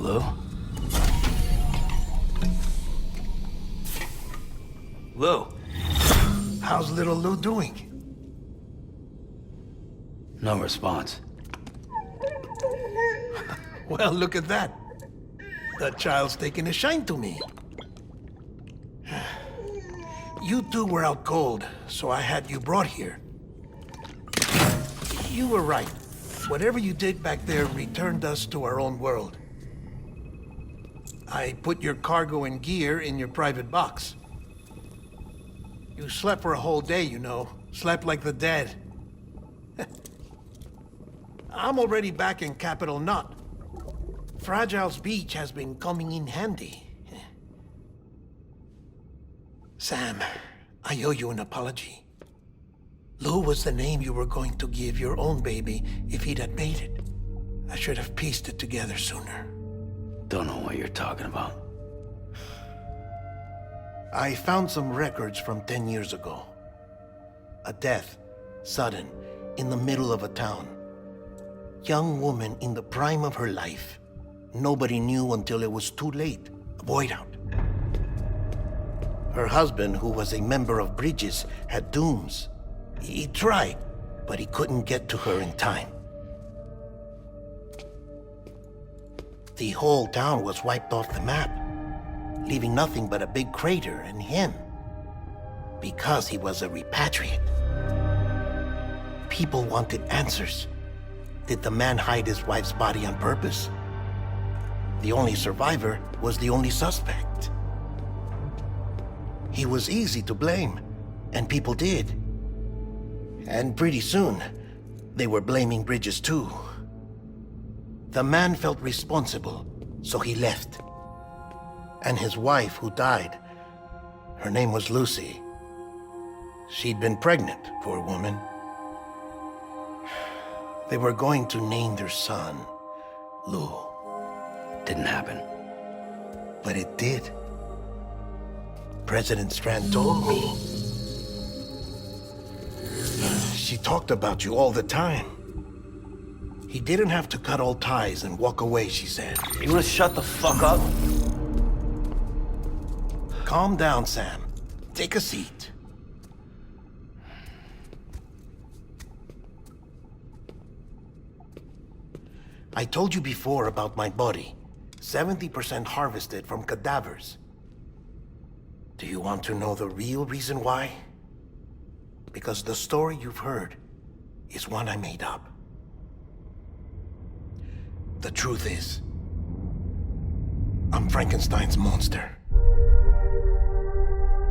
Lou? Lou? How's little Lou doing? No response. Well, look at that. The child's taking a shine to me. You two were out cold, so I had you brought here. You were right. Whatever you did back there returned us to our own world. I put your cargo and gear in your private box. You slept for a whole day, you know. Slept like the dead. I'm already back in Capital Knot. Fragile's beach has been coming in handy. Sam, I owe you an apology. Lou was the name you were going to give your own baby if he'd had made it. I should have pieced it together sooner. Don't know what you're talking about. I found some records from 10 years ago. A death, sudden, in the middle of a town. Young woman in the prime of her life. Nobody knew until it was too late. A void out. Her husband, who was a member of Bridges, had dooms. He tried, but he couldn't get to her in time. The whole town was wiped off the map, leaving nothing but a big crater and him, because he was a repatriate. People wanted answers. Did the man hide his wife's body on purpose? The only survivor was the only suspect. He was easy to blame, and people did. And pretty soon, they were blaming Bridges too. The man felt responsible, so he left. And his wife, who died, her name was Lucy. She'd been pregnant, poor woman. They were going to name their son Lou. Didn't happen. But it did. President Strand told me. She talked about you all the time. He didn't have to cut all ties and walk away, she said. You wanna shut the fuck up? Calm down, Sam. Take a seat. I told you before about my body. 70% harvested from cadavers. Do you want to know the real reason why? Because the story you've heard is one I made up. The truth is, I'm Frankenstein's monster.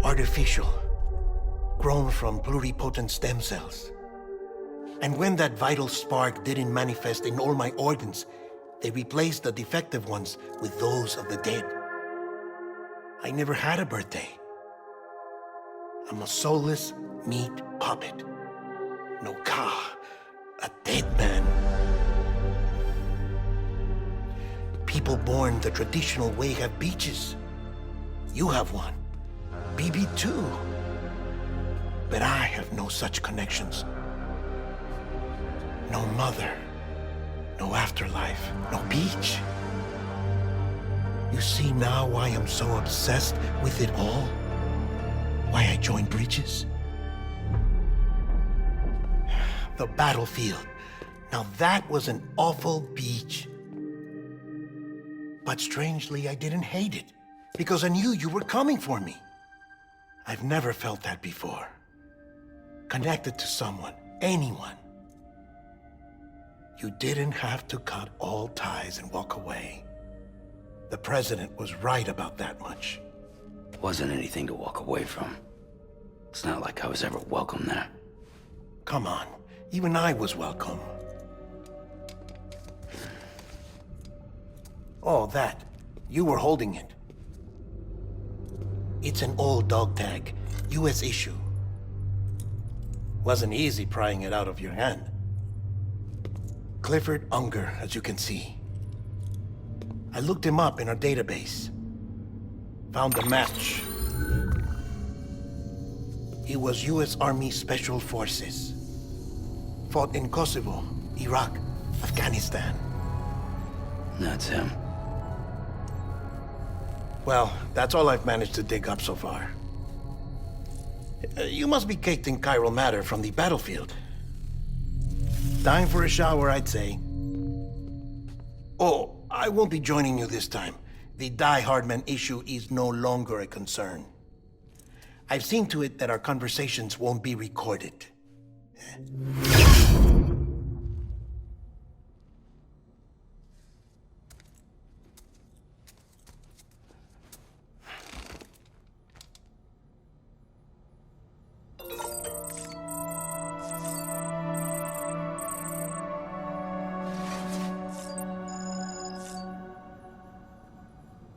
Artificial, grown from pluripotent stem cells. And when that vital spark didn't manifest in all my organs, they replaced the defective ones with those of the dead. I never had a birthday. I'm a soulless meat puppet. No ka, a dead man. People born the traditional way have beaches. You have one. BB too. But I have no such connections. No mother. No afterlife. No beach. You see now why I'm so obsessed with it all? Why I joined Bridges? The battlefield. Now that was an awful beach. But strangely, I didn't hate it, because I knew you were coming for me. I've never felt that before. Connected to someone, anyone. You didn't have to cut all ties and walk away. The president was right about that much. Wasn't anything to walk away from. It's not like I was ever welcome there. Come on, even I was welcome. Oh, that. You were holding it. It's an old dog tag, US issue. Wasn't easy prying it out of your hand. Clifford Unger, as you can see. I looked him up in our database. Found a match. He was US Army Special Forces. Fought in Kosovo, Iraq, Afghanistan. That's him. Well, that's all I've managed to dig up so far. You must be caked in chiral matter from the battlefield. Time for a shower, I'd say. Oh, I won't be joining you this time. The Die Hardman issue is no longer a concern. I've seen to it that our conversations won't be recorded.